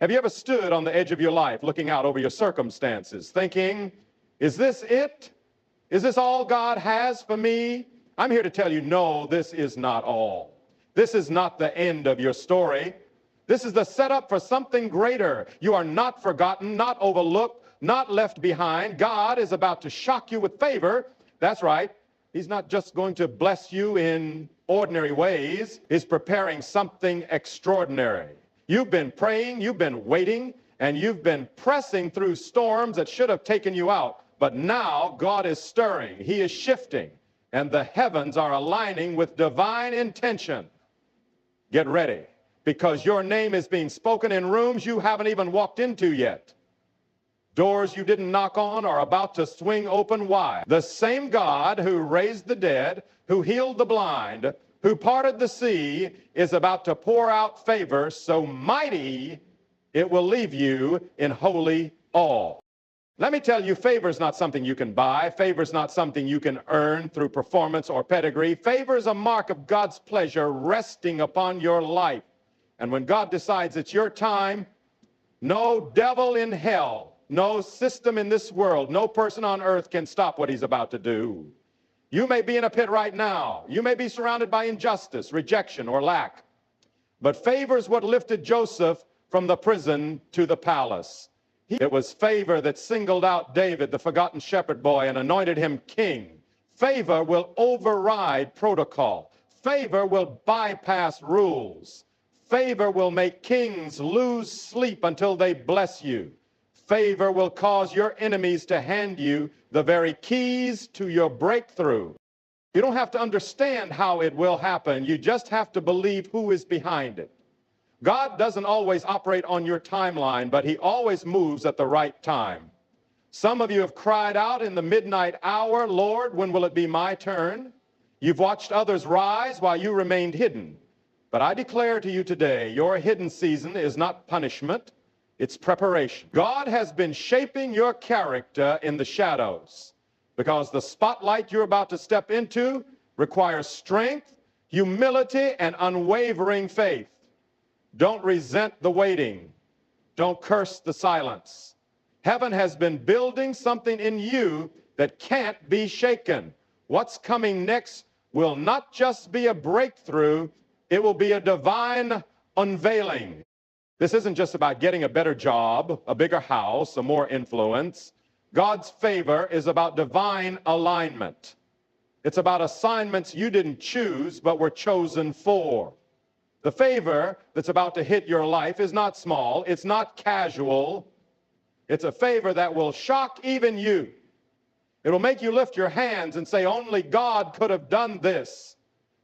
Have you ever stood on the edge of your life looking out over your circumstances thinking, is this it? Is this all God has for me? I'm here to tell you, no, this is not all. This is not the end of your story. This is the setup for something greater. You are not forgotten, not overlooked, not left behind. God is about to shock you with favor. That's right. He's not just going to bless you in ordinary ways. He's preparing something extraordinary. You've been praying, you've been waiting, and you've been pressing through storms that should have taken you out. But now God is stirring. He is shifting, and the heavens are aligning with divine intention. Get ready, because your name is being spoken in rooms you haven't even walked into yet. Doors you didn't knock on are about to swing open wide. The same God who raised the dead, who healed the blind, who parted the sea, is about to pour out favor so mighty it will leave you in holy awe. Let me tell you, favor is not something you can buy. Favor is not something you can earn through performance or pedigree. Favor is a mark of God's pleasure resting upon your life. And when God decides it's your time, no devil in hell, no system in this world, no person on earth can stop what he's about to do. You may be in a pit right now. You may be surrounded by injustice, rejection, or lack. But favor is what lifted Joseph from the prison to the palace. It was favor that singled out David, the forgotten shepherd boy, and anointed him king. Favor will override protocol. Favor will bypass rules. Favor will make kings lose sleep until they bless you. Favor will cause your enemies to hand you the very keys to your breakthrough. You don't have to understand how it will happen. You just have to believe who is behind it. God doesn't always operate on your timeline, but he always moves at the right time. Some of you have cried out in the midnight hour, Lord, when will it be my turn? You've watched others rise while you remained hidden. But I declare to you today, your hidden season is not punishment. It's preparation. God has been shaping your character in the shadows because the spotlight you're about to step into requires strength, humility, and unwavering faith. Don't resent the waiting. Don't curse the silence. Heaven has been building something in you that can't be shaken. What's coming next will not just be a breakthrough, it will be a divine unveiling. This isn't just about getting a better job, a bigger house, or more influence. God's favor is about divine alignment. It's about assignments you didn't choose, but were chosen for. The favor that's about to hit your life is not small. It's not casual. It's a favor that will shock even you. It will make you lift your hands and say, only God could have done this.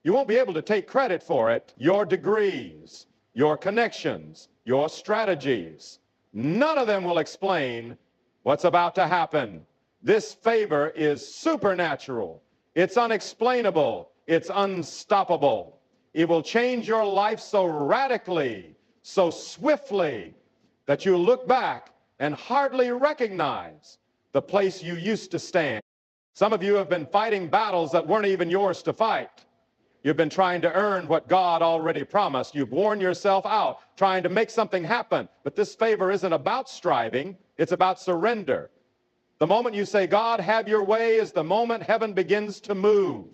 You won't be able to take credit for it. Your degrees, your connections, your strategies, none of them will explain what's about to happen. This favor is supernatural. It's unexplainable. It's unstoppable. It will change your life so radically, so swiftly, that you look back and hardly recognize the place you used to stand. Some of you have been fighting battles that weren't even yours to fight. You've been trying to earn what God already promised. You've worn yourself out trying to make something happen. But this favor isn't about striving. It's about surrender. The moment you say, God, have your way, is the moment heaven begins to move.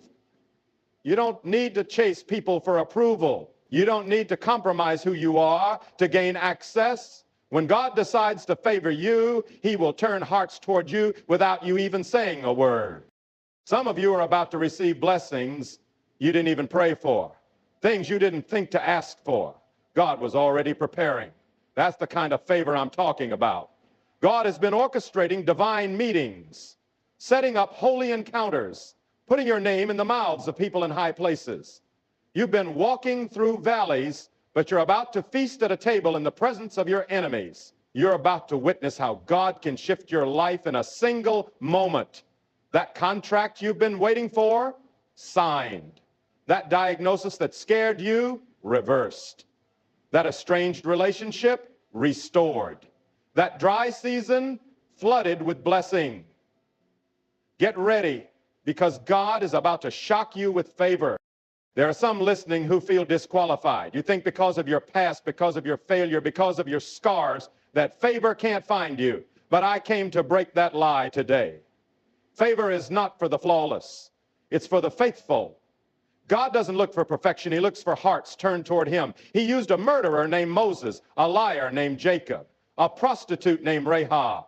You don't need to chase people for approval. You don't need to compromise who you are to gain access. When God decides to favor you, he will turn hearts toward you without you even saying a word. Some of you are about to receive blessings you didn't even pray for. Things you didn't think to ask for. God was already preparing. That's the kind of favor I'm talking about. God has been orchestrating divine meetings, setting up holy encounters, putting your name in the mouths of people in high places. You've been walking through valleys, but you're about to feast at a table in the presence of your enemies. You're about to witness how God can shift your life in a single moment. That contract you've been waiting for, signed. That diagnosis that scared you, reversed. That estranged relationship, restored. That dry season, flooded with blessing. Get ready, because God is about to shock you with favor. There are some listening who feel disqualified. You think because of your past, because of your failure, because of your scars, that favor can't find you. But I came to break that lie today. Favor is not for the flawless. It's for the faithful. God doesn't look for perfection. He looks for hearts turned toward him. He used a murderer named Moses, a liar named Jacob, a prostitute named Rahab.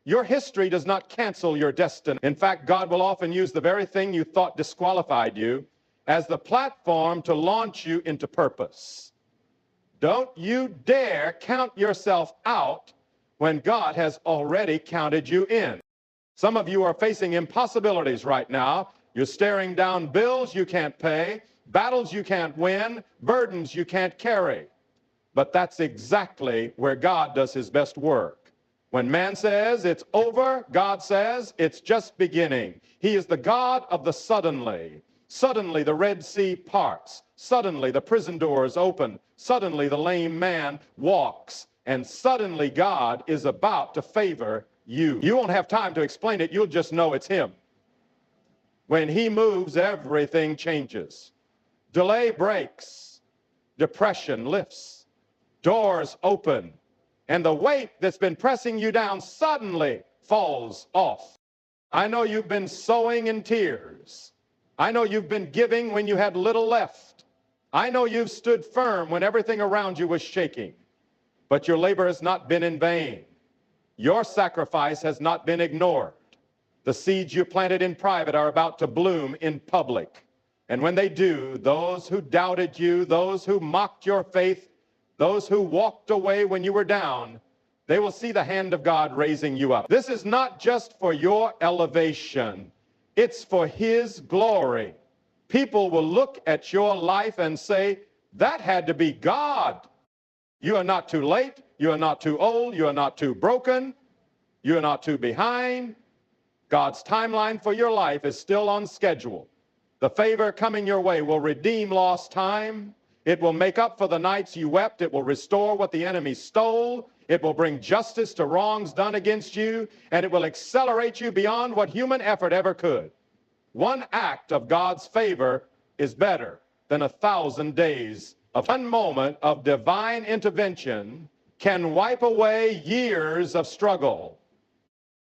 Your history does not cancel your destiny. In fact, God will often use the very thing you thought disqualified you as the platform to launch you into purpose. Don't you dare count yourself out when God has already counted you in. Some of you are facing impossibilities right now. You're staring down bills you can't pay, battles you can't win, burdens you can't carry. But that's exactly where God does his best work. When man says it's over, God says it's just beginning. He is the God of the suddenly. Suddenly the Red Sea parts. Suddenly the prison doors open. Suddenly the lame man walks. And suddenly God is about to favor you. You won't have time to explain it. You'll just know it's him. When he moves, everything changes. Delay breaks. Depression lifts. Doors open. And the weight that's been pressing you down suddenly falls off. I know you've been sowing in tears. I know you've been giving when you had little left. I know you've stood firm when everything around you was shaking. But your labor has not been in vain. Your sacrifice has not been ignored. The seeds you planted in private are about to bloom in public. And when they do, those who doubted you, those who mocked your faith, those who walked away when you were down, they will see the hand of God raising you up. This is not just for your elevation. It's for his glory. People will look at your life and say, that had to be God. You are not too late. You are not too old. You are not too broken. You are not too behind. God's timeline for your life is still on schedule. The favor coming your way will redeem lost time. It will make up for the nights you wept. It will restore what the enemy stole. It will bring justice to wrongs done against you, and it will accelerate you beyond what human effort ever could. One act of God's favor is better than 1,000 days of one moment of divine intervention can wipe away years of struggle.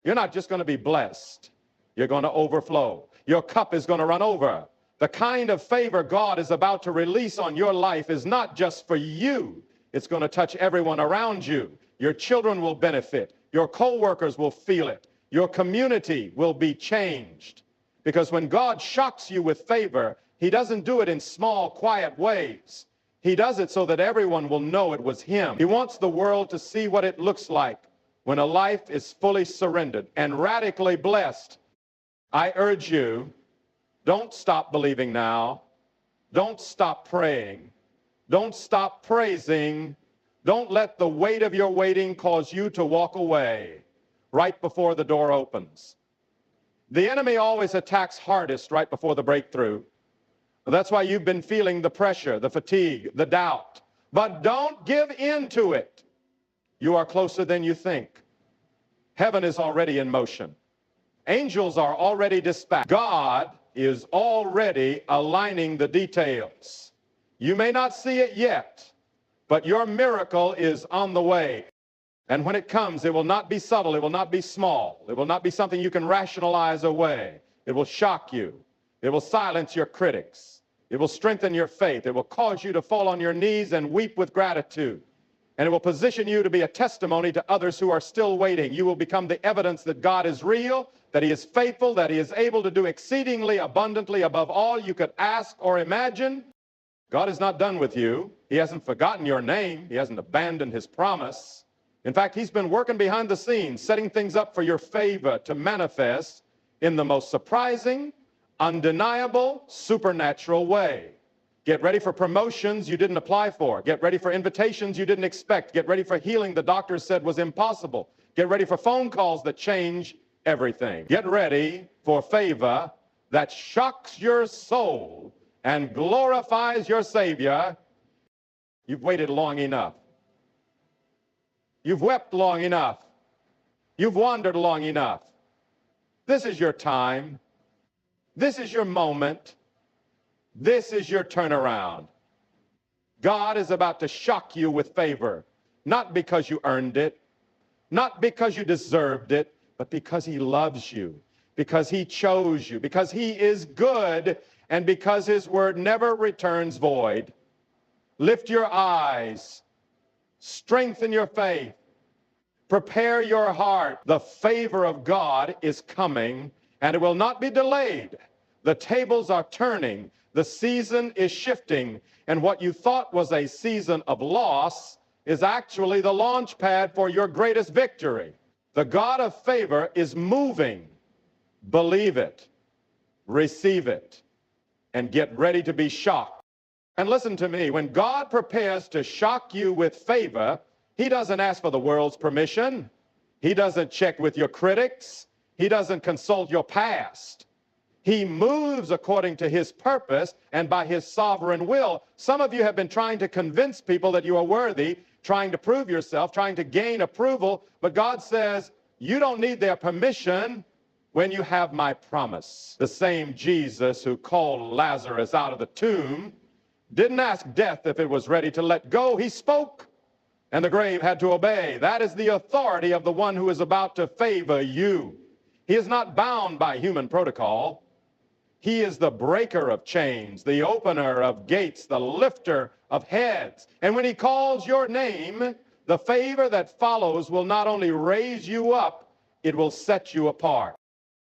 You're not just going to be blessed. You're going to overflow. Your cup is going to run over. The kind of favor God is about to release on your life is not just for you. It's going to touch everyone around you. Your children will benefit. Your co-workers will feel it. Your community will be changed. Because when God shocks you with favor, he doesn't do it in small, quiet ways. He does it so that everyone will know it was him. He wants the world to see what it looks like when a life is fully surrendered and radically blessed. I urge you, don't stop believing now. Don't stop praying. Don't stop praising. Don't let the weight of your waiting cause you to walk away right before the door opens. The enemy always attacks hardest right before the breakthrough. That's why you've been feeling the pressure, the fatigue, the doubt. But don't give in to it. You are closer than you think. Heaven is already in motion. Angels are already dispatched. God is already aligning the details. You may not see it yet, but your miracle is on the way. And when it comes, it will not be subtle. It will not be small. It will not be something you can rationalize away. It will shock you. It will silence your critics. It will strengthen your faith. It will cause you to fall on your knees and weep with gratitude. And it will position you to be a testimony to others who are still waiting. You will become the evidence that God is real, that he is faithful, that he is able to do exceedingly abundantly above all you could ask or imagine. God is not done with you. He hasn't forgotten your name. He hasn't abandoned his promise. In fact, he's been working behind the scenes, setting things up for your favor to manifest in the most surprising, undeniable, supernatural way. Get ready for promotions you didn't apply for. Get ready for invitations you didn't expect. Get ready for healing the doctors said was impossible. Get ready for phone calls that change everything. Get ready for favor that shocks your soul and glorifies your Savior. You've waited long enough. You've wept long enough. You've wandered long enough. This is your time. This is your moment. This is your turnaround. God is about to shock you with favor, not because you earned it, not because you deserved it, but because he loves you, because he chose you, because he is good, and because his word never returns void. Lift your eyes, strengthen your faith, prepare your heart. The favor of God is coming, and it will not be delayed. The tables are turning. The season is shifting, and what you thought was a season of loss is actually the launch pad for your greatest victory. The God of favor is moving. Believe it, receive it, and get ready to be shocked. And listen to me, when God prepares to shock you with favor, he doesn't ask for the world's permission. He doesn't check with your critics. He doesn't consult your past. He moves according to his purpose and by his sovereign will. Some of you have been trying to convince people that you are worthy, trying to prove yourself, trying to gain approval, but God says, you don't need their permission when you have my promise. The same Jesus who called Lazarus out of the tomb didn't ask death if it was ready to let go. He spoke, and the grave had to obey. That is the authority of the one who is about to favor you. He is not bound by human protocol. He is the breaker of chains, the opener of gates, the lifter of heads. And when he calls your name, the favor that follows will not only raise you up, it will set you apart.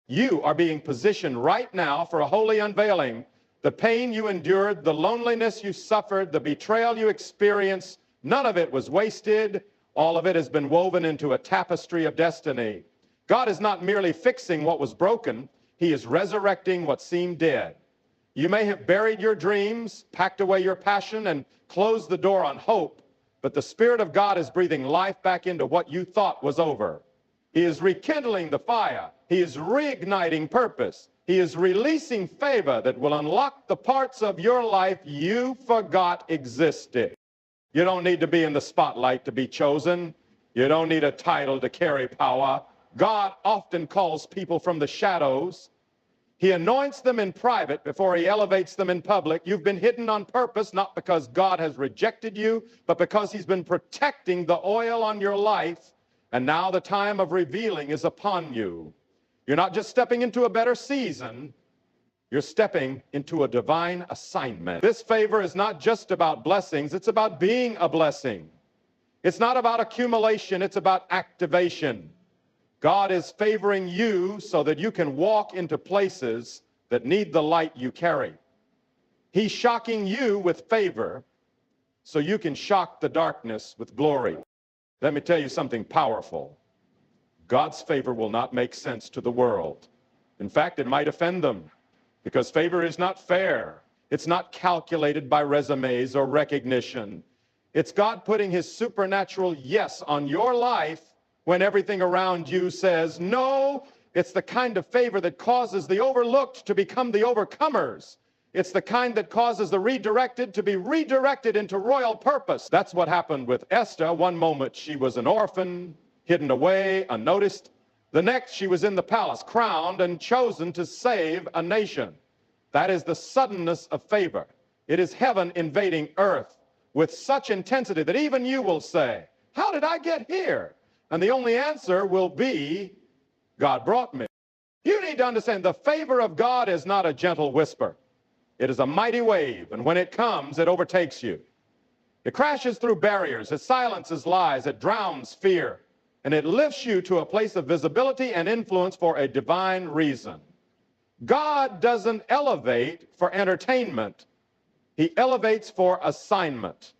You are being positioned right now for a holy unveiling. The pain you endured, the loneliness you suffered, the betrayal you experienced, none of it was wasted. All of it has been woven into a tapestry of destiny. God is not merely fixing what was broken. He is resurrecting what seemed dead. You may have buried your dreams, packed away your passion, and closed the door on hope, but the Spirit of God is breathing life back into what you thought was over. He is rekindling the fire. He is reigniting purpose. He is releasing favor that will unlock the parts of your life you forgot existed. You don't need to be in the spotlight to be chosen. You don't need a title to carry power. God often calls people from the shadows. He anoints them in private before he elevates them in public. You've been hidden on purpose, not because God has rejected you, but because he's been protecting the oil on your life. And now the time of revealing is upon you. You're not just stepping into a better season. You're stepping into a divine assignment. This favor is not just about blessings. It's about being a blessing. It's not about accumulation. It's about activation. God is favoring you so that you can walk into places that need the light you carry. He's shocking you with favor so you can shock the darkness with glory. Let me tell you something powerful. God's favor will not make sense to the world. In fact, it might offend them because favor is not fair. It's not calculated by resumes or recognition. It's God putting his supernatural yes on your life when everything around you says no. It's the kind of favor that causes the overlooked to become the overcomers. It's the kind that causes the redirected to be redirected into royal purpose. That's what happened with Esther. One moment she was an orphan, hidden away, unnoticed. The next she was in the palace, crowned and chosen to save a nation. That is the suddenness of favor. It is heaven invading earth with such intensity that even you will say, how did I get here? And the only answer will be, God brought me. You need to understand the favor of God is not a gentle whisper. It is a mighty wave, and when it comes, it overtakes you. It crashes through barriers, it silences lies, it drowns fear, and it lifts you to a place of visibility and influence for a divine reason. God doesn't elevate for entertainment. He elevates for assignment.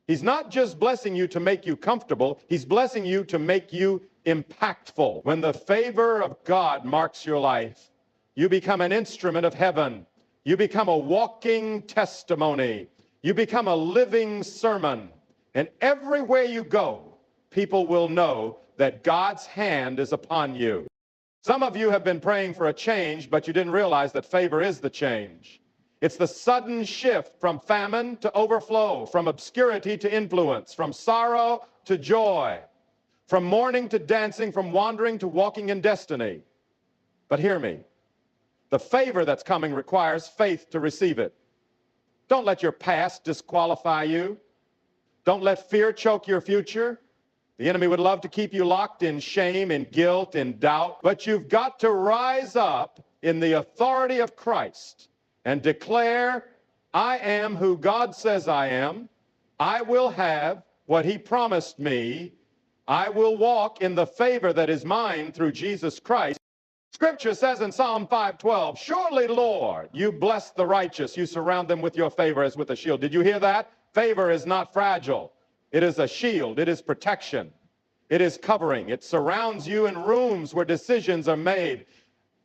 He's not just blessing you to make you comfortable. He's blessing you to make you impactful. When the favor of God marks your life, you become an instrument of heaven. You become a walking testimony. You become a living sermon. And everywhere you go, people will know that God's hand is upon you. Some of you have been praying for a change, but you didn't realize that favor is the change. It's the sudden shift from famine to overflow, from obscurity to influence, from sorrow to joy, from mourning to dancing, from wandering to walking in destiny. But hear me, the favor that's coming requires faith to receive it. Don't let your past disqualify you. Don't let fear choke your future. The enemy would love to keep you locked in shame and guilt and doubt, but you've got to rise up in the authority of Christ and declare, I am who God says I am. I will have what he promised me. I will walk in the favor that is mine through Jesus Christ. Scripture says in Psalm 5:12, surely, Lord, you bless the righteous. You surround them with your favor as with a shield. Did you hear that? Favor is not fragile. It is a shield. It is protection. It is covering. It surrounds you in rooms where decisions are made.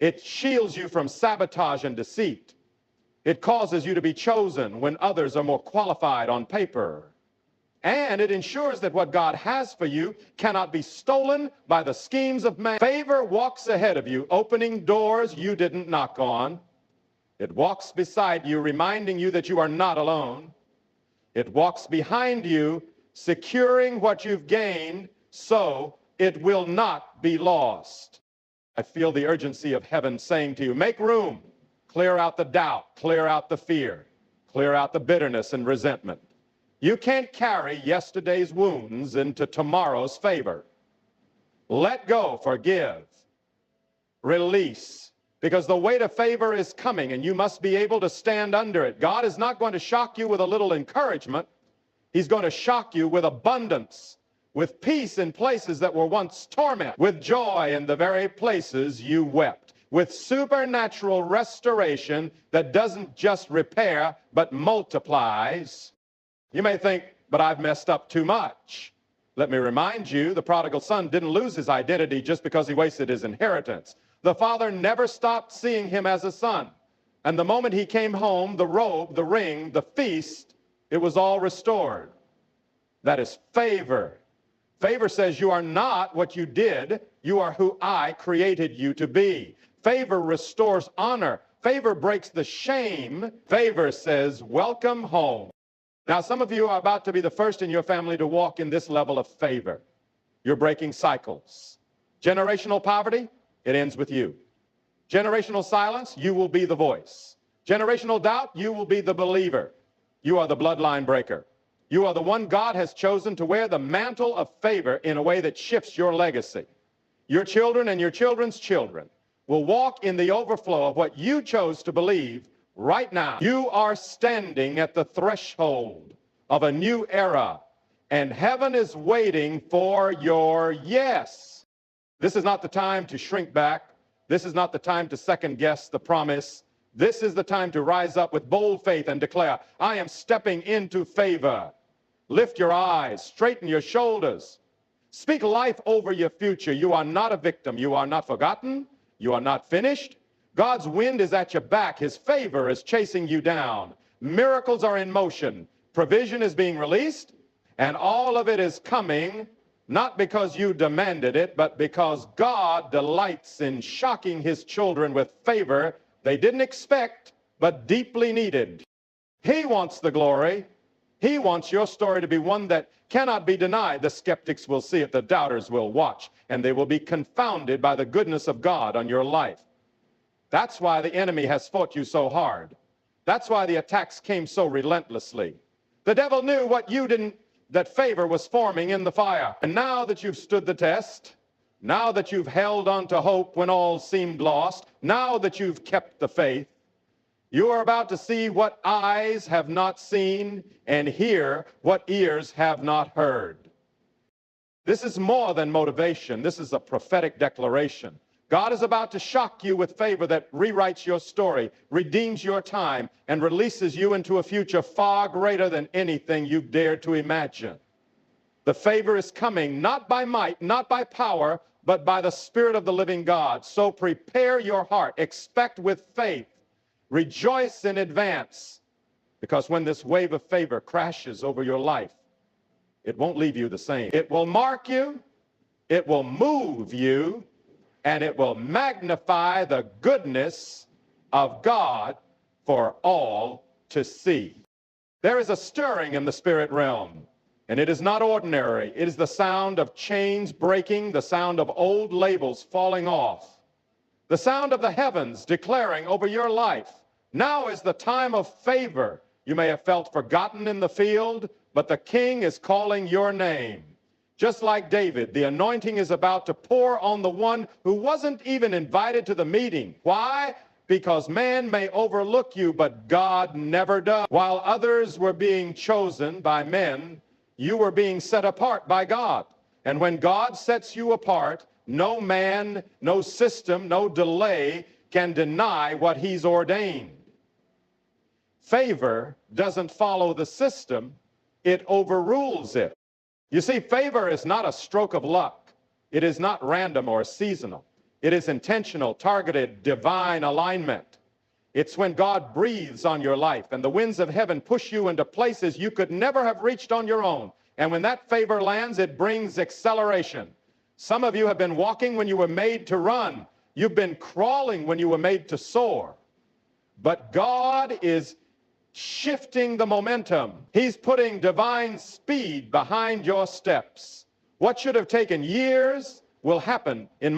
It shields you from sabotage and deceit. It causes you to be chosen when others are more qualified on paper. And it ensures that what God has for you cannot be stolen by the schemes of man. Favor walks ahead of you, opening doors you didn't knock on. It walks beside you, reminding you that you are not alone. It walks behind you, securing what you've gained so it will not be lost. I feel the urgency of heaven saying to you, make room, clear out the doubt, clear out the fear, clear out the bitterness and resentment. You can't carry yesterday's wounds into tomorrow's favor. Let go, forgive, release, because the weight of favor is coming and you must be able to stand under it. God is not going to shock you with a little encouragement. He's going to shock you with abundance, with peace in places that were once torment, with joy in the very places you wept, with supernatural restoration that doesn't just repair but multiplies. You may think, but I've messed up too much. Let me remind you, the prodigal son didn't lose his identity just because he wasted his inheritance. The father never stopped seeing him as a son. And the moment he came home, the robe, the ring, the feast, it was all restored. That is favor. Favor says you are not what you did. You are who I created you to be. Favor restores honor. Favor breaks the shame. Favor says, welcome home. Now, some of you are about to be the first in your family to walk in this level of favor. You're breaking cycles. Generational poverty, it ends with you. Generational silence, you will be the voice. Generational doubt, you will be the believer. You are the bloodline breaker. You are the one God has chosen to wear the mantle of favor in a way that shifts your legacy. Your children and your children's children will walk in the overflow of what you chose to believe right now. You are standing at the threshold of a new era, and heaven is waiting for your yes. This is not the time to shrink back. This is not the time to second guess the promise. This is the time to rise up with bold faith and declare, I am stepping into favor. Lift your eyes, straighten your shoulders. Speak life over your future. You are not a victim. You are not forgotten. You are not finished. God's wind is at your back. His favor is chasing you down. Miracles are in motion. Provision is being released. And all of it is coming, not because you demanded it, but because God delights in shocking his children with favor they didn't expect, but deeply needed. He wants the glory. He wants your story to be one that cannot be denied. The skeptics will see it. The doubters will watch. And they will be confounded by the goodness of God on your life. That's why the enemy has fought you so hard. That's why the attacks came so relentlessly. The devil knew what you didn't, that favor was forming in the fire. And now that you've stood the test, now that you've held on to hope when all seemed lost, now that you've kept the faith, you are about to see what eyes have not seen and hear what ears have not heard. This is more than motivation. This is a prophetic declaration. God is about to shock you with favor that rewrites your story, redeems your time, and releases you into a future far greater than anything you've dared to imagine. The favor is coming not by might, not by power, but by the Spirit of the living God. So prepare your heart, expect with faith, rejoice in advance, because when this wave of favor crashes over your life, it won't leave you the same. It will mark you, it will move you, and it will magnify the goodness of God for all to see. There is a stirring in the spirit realm, and it is not ordinary. It is the sound of chains breaking, the sound of old labels falling off, the sound of the heavens declaring over your life, now is the time of favor. You may have felt forgotten in the field, but the King is calling your name. Just like David, the anointing is about to pour on the one who wasn't even invited to the meeting. Why? Because man may overlook you, but God never does. While others were being chosen by men, you were being set apart by God. And when God sets you apart, no man, no system, no delay can deny what he's ordained. Favor doesn't follow the system, it overrules it. You see, favor is not a stroke of luck. It is not random or seasonal. It is intentional, targeted, divine alignment. It's when God breathes on your life and the winds of heaven push you into places you could never have reached on your own. And when that favor lands, it brings acceleration. Some of you have been walking when you were made to run. You've been crawling when you were made to soar. But God is shifting the momentum. He's putting divine speed behind your steps. What should have taken years will happen in months.